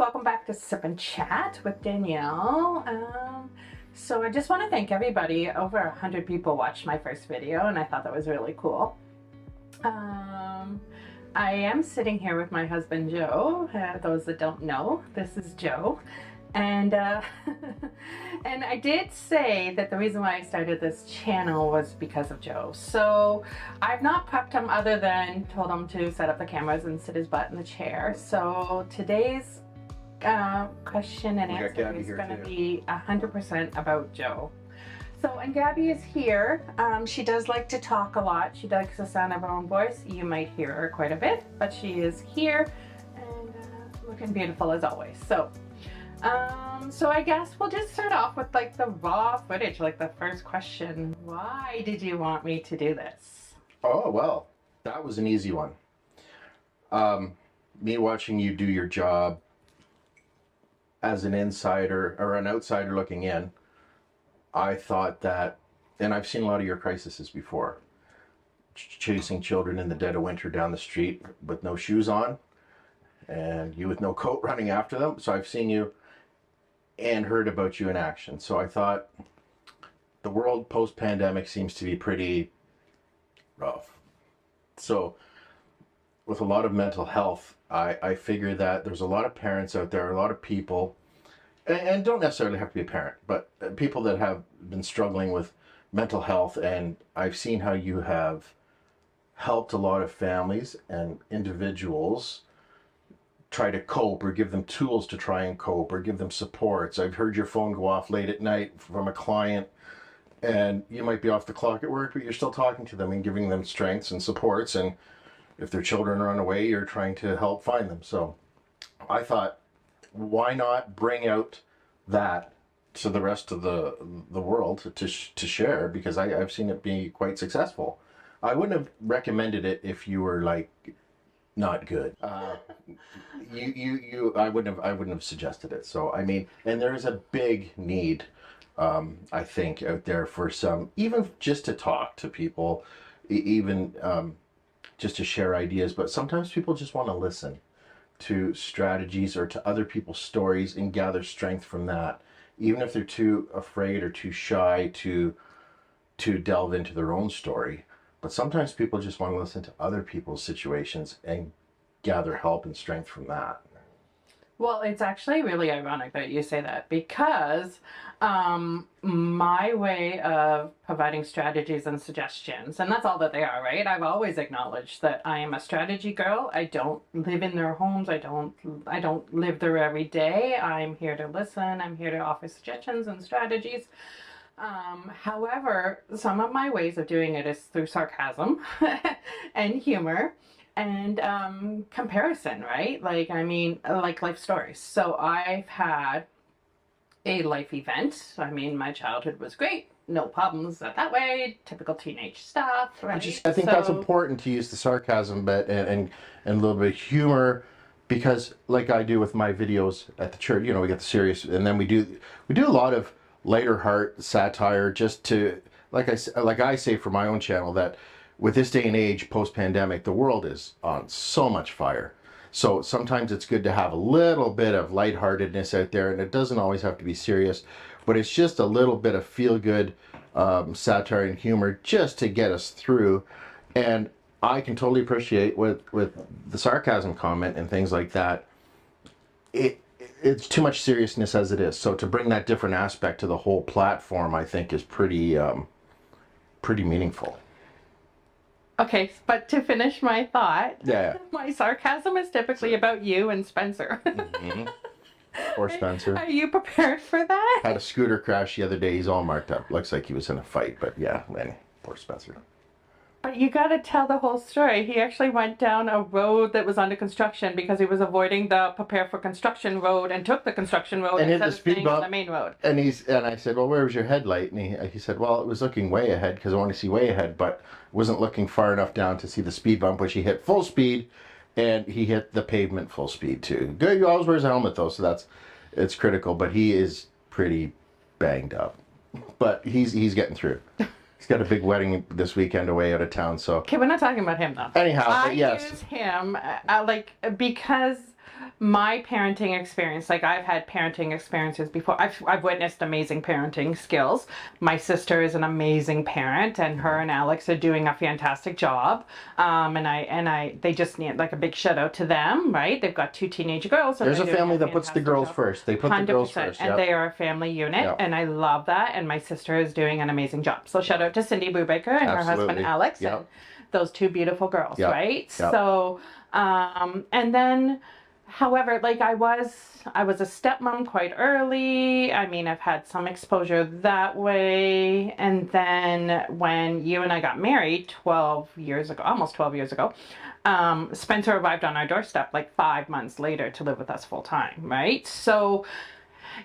welcome back to Sip and Chat with Danielle. So I just want to thank everybody. Over 100 people watched my first video and I thought that was really cool. I am sitting here with my husband Joe. Those that don't know, this is Joe. And and I did say that the reason why I started this channel was because of Joe. So I've not prepped him other than told him to set up the cameras and sit his butt in the chair. So today's question and answer is going to be 100% about Joe. So, and Gabby is here. She does like to talk a lot. She likes the sound of her own voice. You might hear her quite a bit, but she is here and looking beautiful as always. So I guess we'll just start off with like the raw footage, like the first question. Why did you want me to do this? Oh, well, that was an easy one. Me watching you do your job as an insider or an outsider looking in, I thought that, and I've seen a lot of your crises before, chasing children in the dead of winter down the street with no shoes on and you with no coat running after them. So I've seen you and heard about you in action. So I thought the world post-pandemic seems to be pretty rough. So with a lot of mental health, I figure that there's a lot of parents out there, a lot of people, and don't necessarily have to be a parent, but people that have been struggling with mental health. And I've seen how you have helped a lot of families and individuals try to cope or give them tools to try and cope or give them supports. I've heard your phone go off late at night from a client and you might be off the clock at work, but you're still talking to them and giving them strengths and supports. And if their children run away, you're trying to help find them. So I thought, why not bring out that to the rest of the world to share, because I've seen it be quite successful. I wouldn't have recommended it if you were like not good. I wouldn't have suggested it. So I mean, and there is a big need, I think, out there for some, even just to talk to people, even just to share ideas. But sometimes people just want to listen to strategies or to other people's stories and gather strength from that, even if they're too afraid or too shy to delve into their own story. But sometimes people just want to listen to other people's situations and gather help and strength from that. Well, it's actually really ironic that you say that, because my way of providing strategies and suggestions, and that's all that they are, right? I've always acknowledged that I am a strategy girl. I don't live in their homes. I don't live there every day. I'm here to listen. I'm here to offer suggestions and strategies. However, some of my ways of doing it is through sarcasm and humor and comparison, right? Like, I mean, like life stories. So I've had a life event. I mean, my childhood was great. No problems that way. Typical teenage stuff, right? I think that's important to use the sarcasm bit and a little bit of humor, because like I do with my videos at the church, you know, we get the serious, and then we do a lot of lighter heart satire, just to, like I say for my own channel, that with this day and age, post-pandemic, the world is on so much fire. So sometimes it's good to have a little bit of lightheartedness out there, and it doesn't always have to be serious, but it's just a little bit of feel-good satire and humor just to get us through. And I can totally appreciate with the sarcasm comment and things like that, it's too much seriousness as it is. So to bring that different aspect to the whole platform, I think is pretty meaningful. Okay, but to finish my thought, yeah. My sarcasm is typically about you and Spencer. Mm-hmm. Or Spencer. Are you prepared for that? Had a scooter crash the other day. He's all marked up. Looks like he was in a fight, but yeah, poor Spencer. But you got to tell the whole story. He actually went down a road that was under construction because he was avoiding the prepare for construction road and took the construction road and instead of staying on the main road. And I said, well, where was your headlight? And he said, well, it was looking way ahead because I want to see way ahead, but wasn't looking far enough down to see the speed bump, which he hit full speed, and he hit the pavement full speed too. Good, he always wears a helmet though, so it's critical, but he is pretty banged up. But he's getting through. He's got a big wedding this weekend away out of town, so. Okay, we're not talking about him though. Anyhow, but yes. I use him because my parenting experience, like I've had parenting experiences before. I've witnessed amazing parenting skills. My sister is an amazing parent, and her and Alex are doing a fantastic job. They just need like a big shout out to them, right? They've got two teenage girls. And There's a they're doing family that puts the fantastic girls job. first. They put the girls 100%, first. and Yep. they are a family unit, Yep. and I love that. And my sister is doing an amazing job. So shout out to Cindy Brubaker and her husband Absolutely. Alex, Yep. and those two beautiful girls, Yep. right? Yep. So, and then, however, like I was a stepmom quite early. I mean, I've had some exposure that way. And then when you and I got married 12 years ago, almost 12 years ago, Spencer arrived on our doorstep like 5 months later to live with us full time, right? So,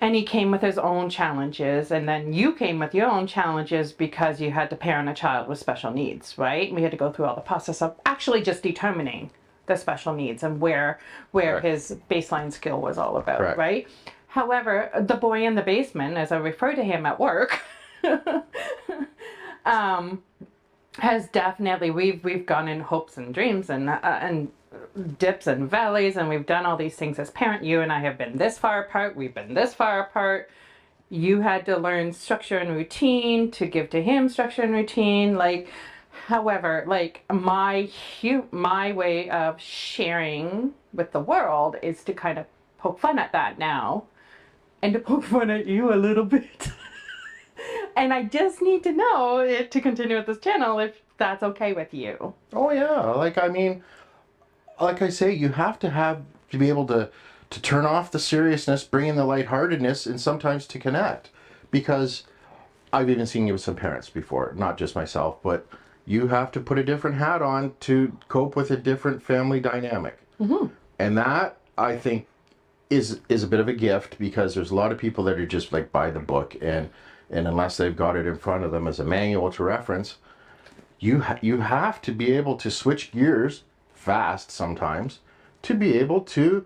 and he came with his own challenges, and then you came with your own challenges because you had to parent a child with special needs, right? We had to go through all the process of actually just determining the special needs and where Correct. his baseline skill was all about, Correct. right? However, the boy in the basement, as I refer to him at work, has definitely we've gone in hopes and dreams and dips and valleys, and we've done all these things as parent. You and I have been this far apart. We've been this far apart. You had to learn structure and routine to give to him structure and routine. Like, however, like my way of sharing with the world is to kind of poke fun at that now, and to poke fun at you a little bit. And I just need to know to continue with this channel if that's okay with you. Oh yeah. Like I mean, like I say, you have to be able to turn off the seriousness, bring in the lightheartedness, and sometimes to connect. Because I've even seen you with some parents before, not just myself, but you have to put a different hat on to cope with a different family dynamic. Mm-hmm. And that, I think, is a bit of a gift, because there's a lot of people that are just like by the book, and unless they've got it in front of them as a manual to reference, you have to be able to switch gears fast sometimes to be able to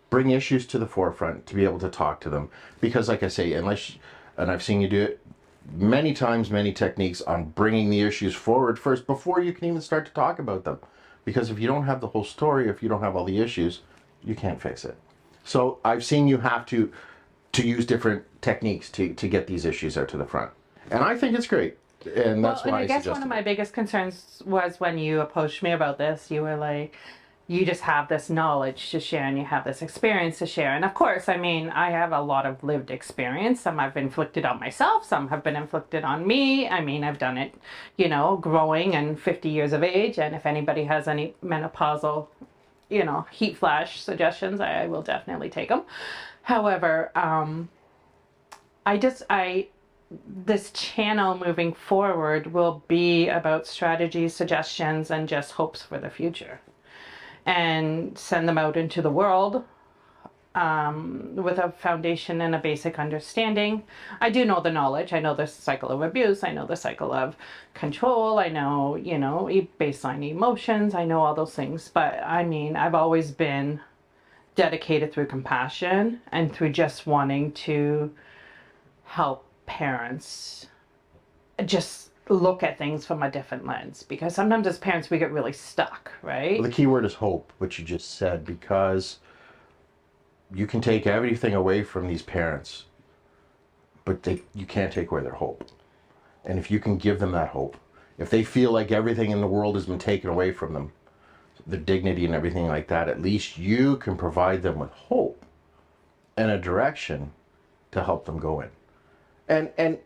bring issues to the forefront, to be able to talk to them. Because like I say, and I've seen you do it many times, many techniques on bringing the issues forward first before you can even start to talk about them. Because if you don't have the whole story, if you don't have all the issues, you can't fix it. So I've seen you have to use different techniques to get these issues out to the front. And I think it's great. And that's why I guess one of my biggest concerns was when you approached me about this, you were like, you just have this knowledge to share and you have this experience to share. And of course, I mean, I have a lot of lived experience. Some I've inflicted on myself, some have been inflicted on me. I mean, I've done it, you know, growing and 50 years of age. And if anybody has any menopausal, you know, heat flash suggestions, I will definitely take them. However, this channel moving forward will be about strategies, suggestions, and just hopes for the future, and send them out into the world with a foundation and a basic understanding. I do know the knowledge. I know the cycle of abuse. I know the cycle of control. I know, you know, baseline emotions. I know all those things. But I mean, I've always been dedicated through compassion and through just wanting to help parents just look at things from a different lens, because sometimes as parents we get really stuck, right? Well, the key word is hope, which you just said, because you can take everything away from these parents, but you can't take away their hope. And if you can give them that hope, if they feel like everything in the world has been taken away from them, their dignity and everything like that, at least you can provide them with hope and a direction to help them go in. And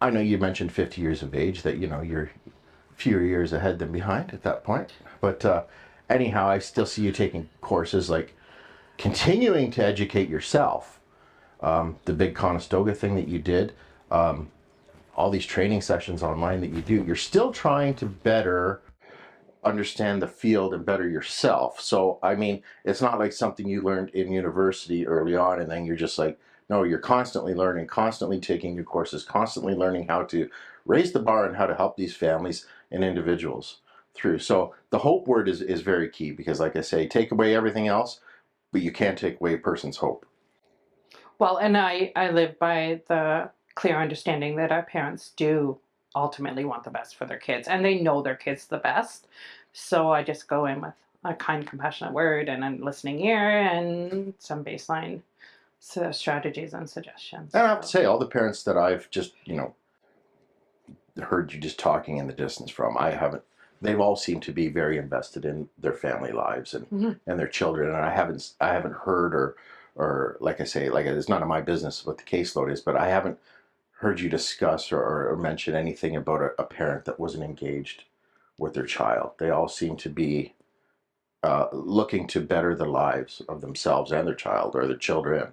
I know you mentioned 50 years of age, that, you know, you're fewer years ahead than behind at that point. But anyhow, I still see you taking courses, like continuing to educate yourself. The big Conestoga thing that you did, all these training sessions online that you do, you're still trying to better understand the field and better yourself. So, I mean, it's not like something you learned in university early on and then you're just like, no, you're constantly learning, constantly taking new courses, constantly learning how to raise the bar and how to help these families and individuals through. So the hope word is very key, because like I say, take away everything else, but you can't take away a person's hope. Well, and I live by the clear understanding that our parents do ultimately want the best for their kids, and they know their kids the best. So I just go in with a kind, compassionate word and a listening ear and some baseline strategies and suggestions. And I have to say, all the parents that I've just, heard you just talking in the distance from, they've all seemed to be very invested in their family lives and their children. And I haven't heard or like I say, like it's none of my business what the caseload is, but I haven't heard you discuss or mention anything about a parent that wasn't engaged with their child. They all seem to be looking to better the lives of themselves and their child or their children.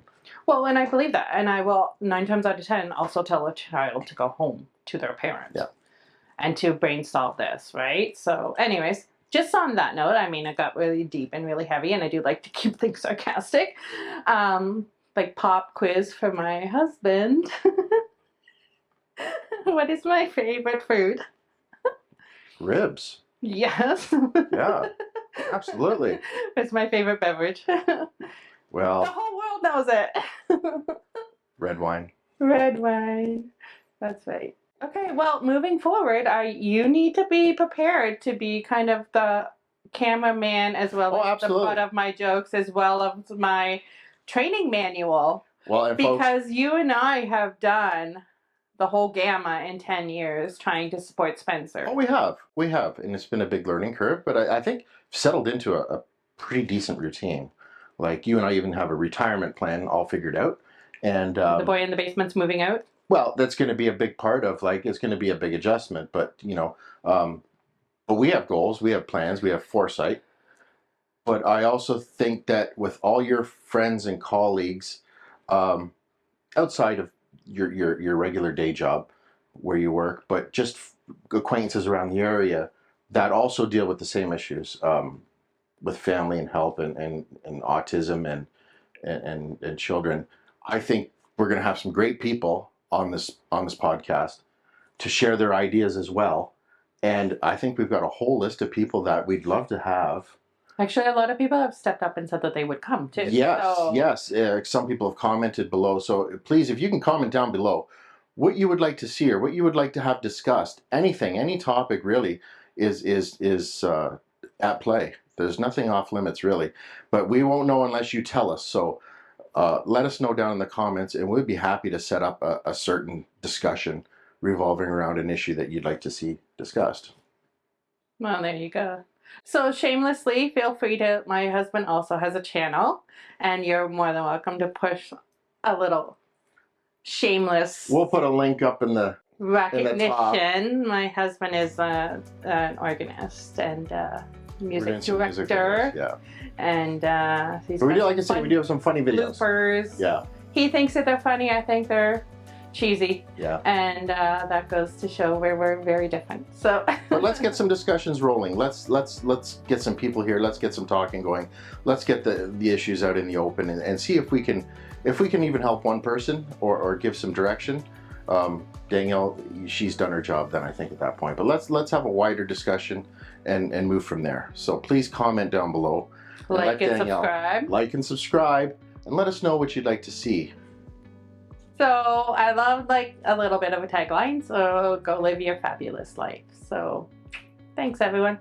Well, and I believe that. And I will 9 times out of 10 also tell a child to go home to their parent. Yeah. And to brainstorm this, right? So anyways, just on that note, I mean, it got really deep and really heavy, and I do like to keep things sarcastic. Like pop quiz for my husband. What is my favorite food? Ribs. Yes. Yeah, absolutely. It's my favorite beverage. The Well, whole world knows it. red wine. Red wine. That's right. Okay, well, moving forward, you need to be prepared to be kind of the cameraman as well as absolutely. the butt of my jokes as well as my training manual. Well, and because you and I have done the whole gamma in 10 years trying to support Spencer. Oh, we have, and it's been a big learning curve, but I think settled into a pretty decent routine. Like you and I even have a retirement plan all figured out, and the boy in the basement's moving out. Well, that's going to be a big part of it's going to be a big adjustment, but but we have goals, we have plans, we have foresight. But I also think that with all your friends and colleagues, outside of your regular day job where you work, but just acquaintances around the area that also deal with the same issues, with family and help and autism and children. I think we're going to have some great people on this podcast to share their ideas as well. And I think we've got a whole list of people that we'd love to have. Actually, a lot of people have stepped up and said that they would come too. Yes. Some people have commented below. So please, if you can comment down below what you would like to see or what you would like to have discussed, anything, any topic really is at play. There's nothing off limits really, but we won't know unless you tell us. So let us know down in the comments, and we'd be happy to set up a certain discussion revolving around an issue that you'd like to see discussed. Well, there you go. So shamelessly, feel free to, my husband also has a channel, and you're more than welcome to push a little shameless. We'll put a link up in the recognition. My husband is an organist and music director. Yeah. And we do, like I said, we do have some funny videos. Bloopers. Yeah. He thinks that they're funny. I think they're cheesy. Yeah. And that goes to show where we're very different. So. But let's get some discussions rolling. Let's get some people here. Let's get some talking going. Let's get the issues out in the open and see if we can even help one person or give some direction. Danielle, she's done her job then, I think, at that point. But let's have a wider discussion and move from there. So please comment down below. Like and subscribe. Like and subscribe, and let us know what you'd like to see. So I love like a little bit of a tagline. So go live your fabulous life. So thanks everyone.